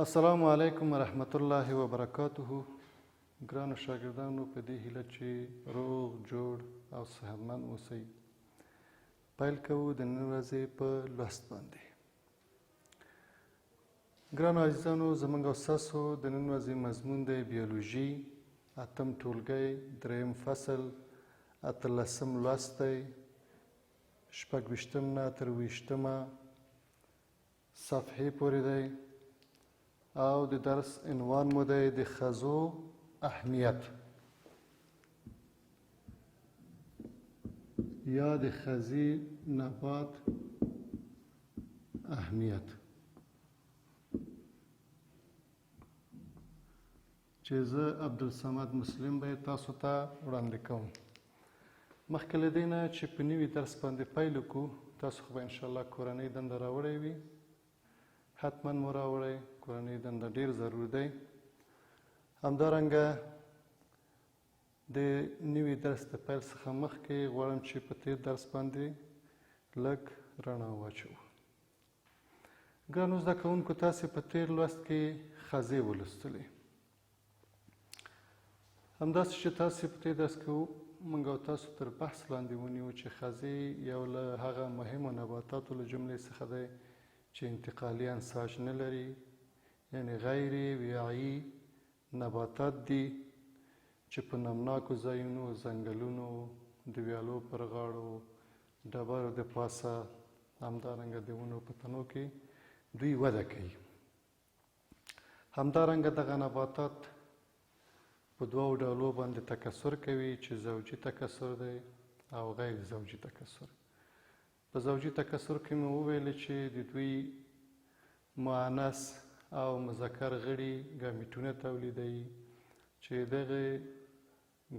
السلام علیکم ورحمت الله وبرکاته. ګرانو شاګردانو، په دې هیله چې روغ جوړ او صحتمند اوسئ، پیل کوو د نن ورځې په لوست باندې. ګرانو عزیزانو، زموږ او ستاسو د نن ورځې مضمون دی بیولوژي، 8م ټولګی، 3م فصل، 18م لوست دی، 26 نه تر 20 صفحې پورې دی او د درس عنوان مو دی د ښځو اهمیت یا د ښځې نبات اهمیت، چې زه عبدالصمد مسلم به تاسو ته وړاندې کوم. مخکې له دې نه چې په نوي درس باندې پیل وکړو، تاسو خو به انشاءالله کورنۍ دنده راوړی وي، حتما مو راوړی. کورنۍ دنده ډېر ضرور دی. همدارنګه د نوي درس د پیل څخه مخکې غواړم چې په تېر درس باندې لږ رڼا واچوو. ګرانو زده کوونکو، تاسې په تېر لوست کې ښځې ولوستلې. همداسې چې تاسې په تېر درس کې موږ او تاسو تر بحث لاندې ونیو چې ښځې یو له هغه مهمو نباتاتو له جملې څخه دی چې انتقالي انساج نه لري، یعنی غیر ویعي نباتات دي چې په نمناکو ځایونو، ځنګلونو، د ویالو پر غاړو، ډبرو د پاسه، همدارنګه د ونو په تنو کې دوی وده کوي. همدارنګه دغه نباتات په دوو ډولو باندې تکثر کوي، چې زوجي تکثر دی او غیر زوجي تکثر. په زوجي تکثر کې مې وویل چې د دوی مؤنث او مذکر غړي ګامیټونه تولیدوي، چې دغه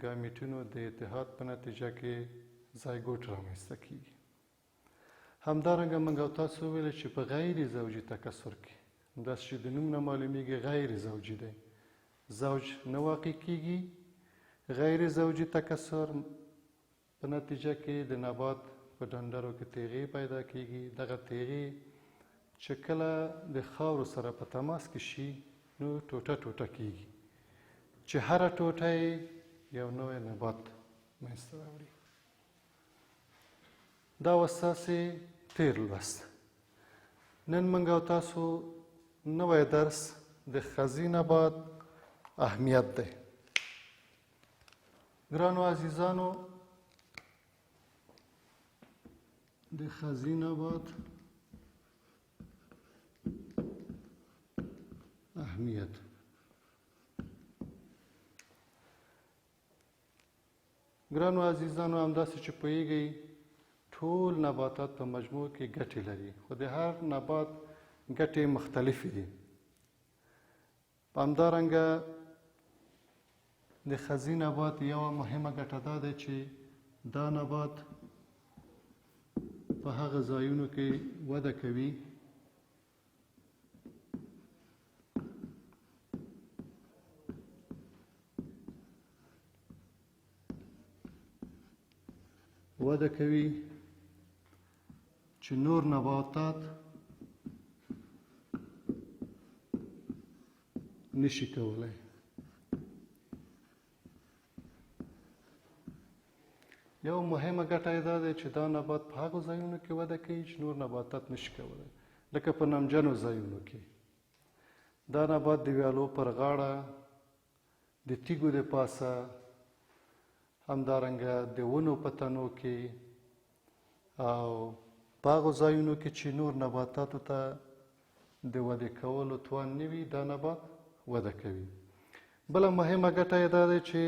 ګامیټونو د اتحاد په نتیجه کې زایګوټ رامنځته کیږي. همدارنګه موږ او تاسو وویل چې په غیر زوجي تکثر کې، همداسې چې د نوم نه معلومیږي غیر زوجي دی، زوج نه واقع کیږي. غیر زوجي تکثر په نتیجه کې د نبات په ډنډرو کې تیغې پیدا کیږي. دغه تیغې چې کله د خاورو سره په تماس کې شي نو ټوټه ټوټه کیږي، چې هره ټوټه یې یو نوی نبات منځته راوړي. دا اوس ستاسې تېر لوست. نن موږ او تاسو نوی درس د ښځې نبات اهمیت دی. ګرانو عزیزانو، د ښځې نبات اهمیت. ګرانو عزیزانو، همداسې چې پوهیږئ ټول نباتات په مجموع کې ګټې لري، خو د هر نبات ګټې مختلفې دي. همدارنګه د ښځې نبات یوه مهمه ګټه دا ده چې دا نبات په هغه ځایونو کې وده کوي چې نور نباتات نشي کولی. یو مهمه ګټه یې دا دی چې دا نبات په هغو ځایونو کې وده کوي چې نور نباتات نشي کولی، لکه په نمجنو ځایونو کې. دا نبات د ویالو پر غاړه، د تیږو د پاسه، همدارنګه د ونو په تنو کې او په هغو ځایونو کې چې نور نباتاتو ته د ودې کولو توان نه وي، دا نبات وده کوي. بله مهمه ګټه یې دا دی چې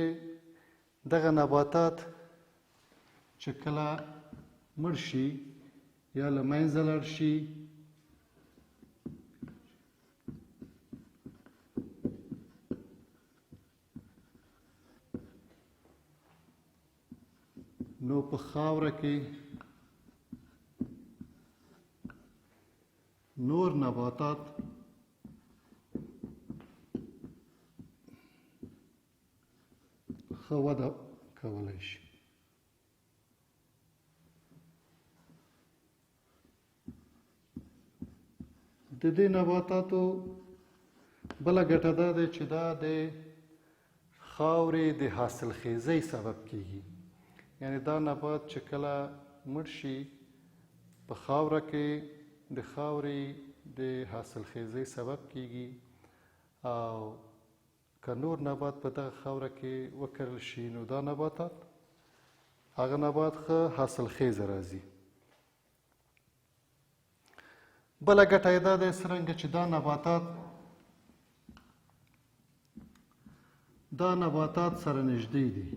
دغه نباتات چې کله مړ شي یا له منځه لاړ شي نو په خاوره کې نور نباتات ښه وده کولی شي. د دې نباتاتو بله ګټه دا دی چې دا د خاورې د حاصلخیزۍ سبب کیږي. یعنی دا نبات چې کله مړ شي په خاوره کې د خاورې د حاصلخیزۍ سبب کیږي، او که نور نبات په دغه خاوره کې وکرل شي نو دا نباتات هغه نبات ښه حاصلخیزه راځي. بله ګټه یې دا دی څرنګه چې دا نباتات سره نږدې دي.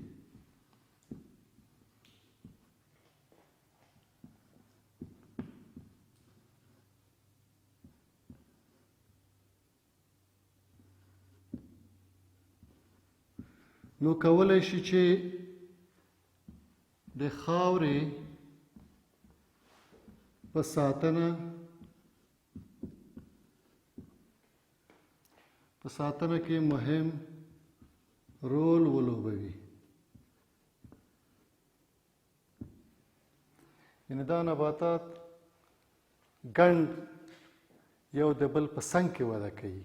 نو کولی شي چې د خاورې په ساتنه کې مهم رول ولوبوي. یعنی دا نباتات ګڼ یو د بل په څنګ کې وده کوي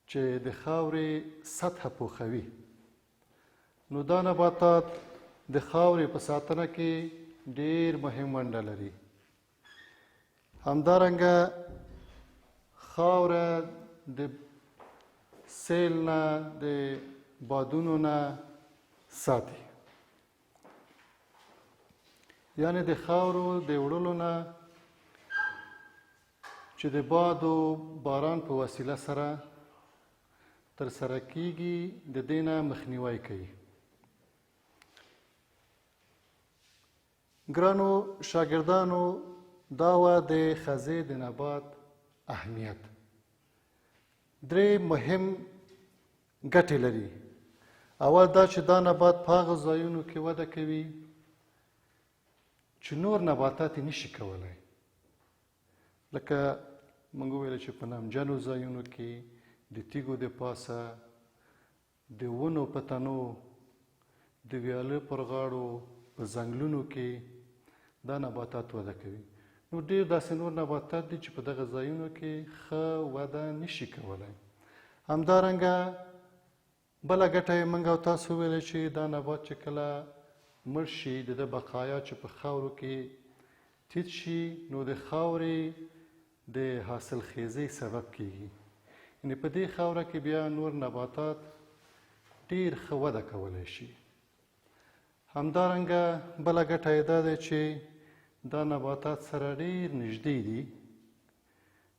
چې د خاورې سطحه پوښوي. نو دا نباتات د خاورې په ساتنه کې ډېر مهم ونډه لري. همدارنګه خاوره د سیل نه، د بادونو نه ساتي. یعنی د خاورو د وړلو نه چې د باد و باران په وسیله سره ترسره کیږي د دې نه مخنیوی کوي. ګرانو شاګردانو، دا وه د خزې د نبات اهمیت. درې مهم ګټې لري. اول دا چې دا نبات په هغه ځایونو کې وده کوي چې نور نباتات یې نشي کولی، لکه موږ وویل چې په نمجنو ځایونو کې، د تیږو د پاسه، د ونو په تنو، د ویاله پر غاړو، په ځنګلونو کې دا نباتات وده کوي. نو ډېر داسې نور نباتات دي چې په دغه ځایونو کې ښه وده نشي کولی. همدارنګه بله ګټه یې موږ او تاسو وویلې چې دا نبات چې کله مړ شي د ده بقایا چې په خاورو کې تیت شي نو د خاورې د حاصلخیزۍ سبب کیږي. یعنې په دې خاوره کې بیا نور نباتات ډېر ښه وده کولی شي. همدارنګه بله ګټه یې دا دی چې دا نباتات سره ډېر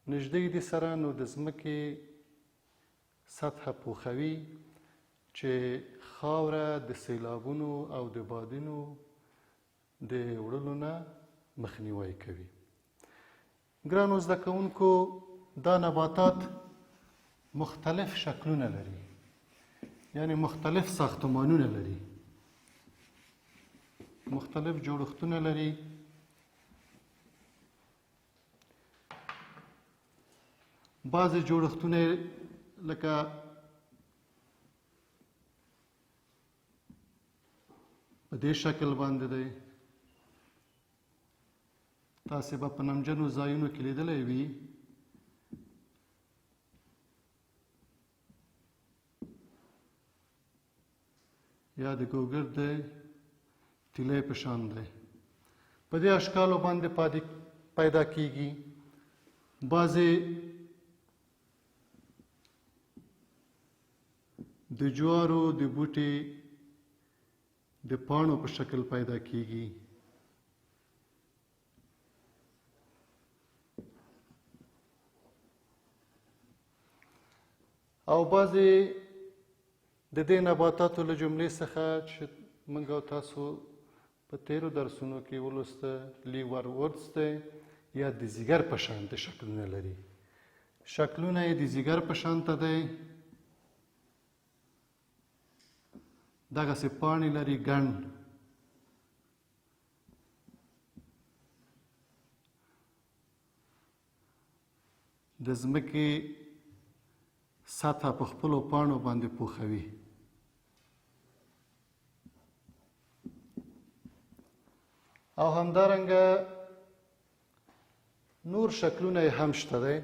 نږدې دي سره، نو د ځمکې سطحه پوښوي چې خاوره د سیلابونو او د بادونو د وړلو نه مخنیوی کوي. ګرانو زده کوونکو، دا نباتات مختلف شکلونه لري، یعنی مختلف ساختمانونه لري، مختلف جوړښتونه لري. بعضې جوړښتونه لکه په دې شکل باندې دی. تاسې به په نمجنو ځایونو کې لیدلی وي. یا د ګوګرد دی، تیلی په شان دی. په دې اشکالو باندې پیدا کیږي. بعضې د جوارو د بوټي د پاڼو په شکل پیدا کیږي. او بعضې د دې نباتاتو له جملې څخه چې موږ او تاسو په تیرو درسونو کې ولوسته، لیور ورډز دی یا د ځیګر په شانته شکلونه لري. شکلونه یې د ځیګر په شانته دی. دغسې پاڼې لري ګڼ. د ځمکې سطحه په خپلو پاڼو باندې پوښوي. او همدارنګه نور شکلونه یې هم شته دی.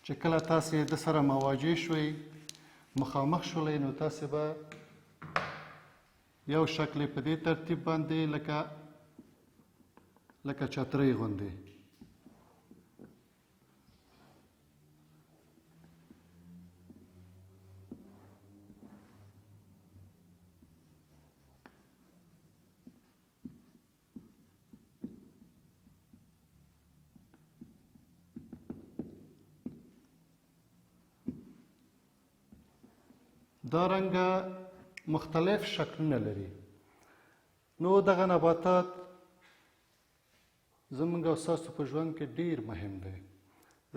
چې کله تاسې د سره مواجه شوئ مخامخ شولئ نو تاسې به یو شکل په دې ترتیب باندې لکه چترۍ غوندې دا رنګه مختلف شکلونه لري. نو دغه نباتات زموږ او ستاسو په ژوند کې ډیر مهم دی،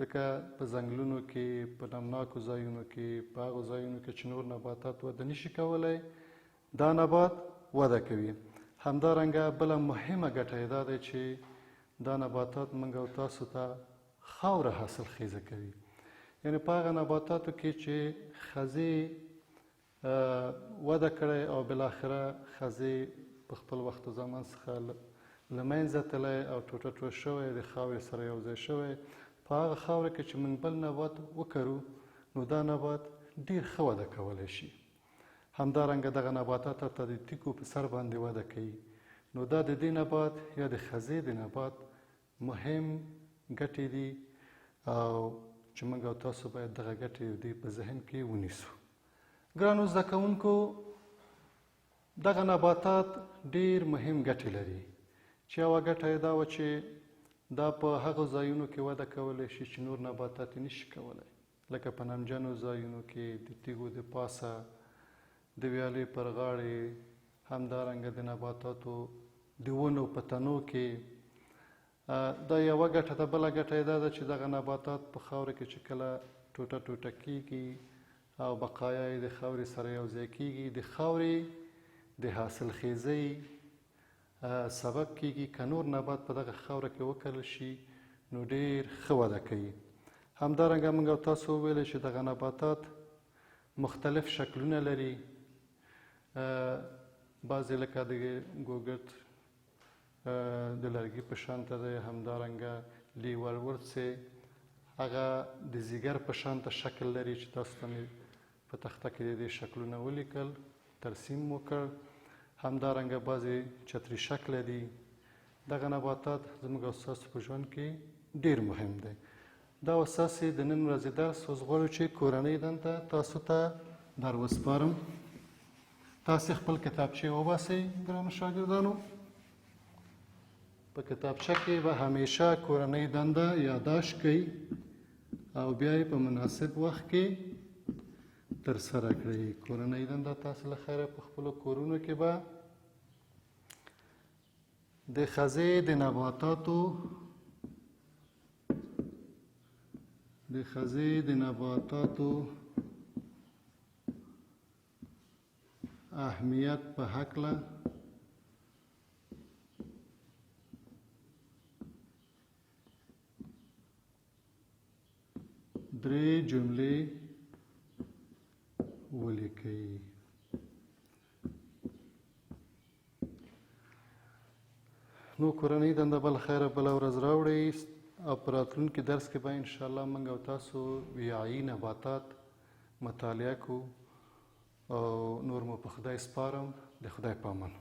ځکه په ځنګلونو کې، په نمناکو ځایونو کې، په هغو ځایونو کې چې نور نباتات وده نشي کولی، دا نبات وده کوي. همدارنګه بله مهمه ګټه یې دا دی چې دا نباتات موږ او تاسو ته خاوره حاصلخیزه کوي. یعنې په هغه نباتاتو کې چې خزې وده کړی او بالاخره خزې په خپل وخت و زمان څخه له منځه تللی او ټوټه ټوټه شوی، د خاورې سره یو ځای شوی، په هغه خاوره کې چې موږ بل نبات وکرو نو دا نبات ډیر ښه وده کولی شي. همدارنګه دغه نباتات حتی د تیکو په سر باندې وده کوي. نو دا د دې نبات یا د خزې د نبات مهم ګټې دي او چې موږ او تاسو باید دغه ګټې دې په ذهن کې ونیسو. ګرانو زده کوونکو، دغه نباتات ډیر مهم ګټې لري، چې یوه ګټه یې دا وه چې دا په هغو ځایونو کې وده کولی شي چې نور نباتات یې نشي کولی، لکه په نمجنو ځایونو کې، د تیږو د پاسه، د ویالې پر غاړې، همدارنګه د نباتاتو د ونو په تنو کې. دا یوه ګټه ده. بله ګټه یې دا ده چې دغه نباتات په خاوره کې چې کله ټوټه ټوټه کېږي او بقایا یې د خاورې سره یو ځای کېږي، د خاورې د حاصلخیزۍ سبب کېږي. که نور نبات په دغه خاوره کې وکرل شي نو ډېر ښه وده کوي. همدارنګه موږ او تاسو وویلی چې دغه نباتات مختلف شکلونه لري. بعضې لکه د ګوګرد د لرګي په شانته دی، همدارنګه لیور ورڅې هغه د زیګر په شانته شکل لري چې تاسو ته مې په تخته کې د دې شکلونه ولیکل، ترسیم وکړ. همدارنګه بعضې چتري شکله دي. دغه نباتات زموږ او ستاسو په ژوند کې ډېر مهم دی. دا و ستاسې د نن ورځې درس. اوس غواړو چې کورنۍ دنده تاسو ته در وسپارم. تاسې خپل کتابچې وباسئ ګرانو شاګردانو. په کتابچه کې به همیشه کورنۍ دنده یادداشت کوئ او بیا یې په مناسب وخت کې ترسره کړئ. کورنۍ دنده تاسو له خیره په خپلو کورونو کې به د خزې د نباتاتو اهمیت په هکله درې جملې ولیکئ. نو کورنۍ دنده به له خیره بله ورځ راوړئ او په راتلونکي درس کې به انشاءالله موږ او تاسو ویایي نباتات مطالعه کوو او نور مو په خدای سپارم. د خدای په امان.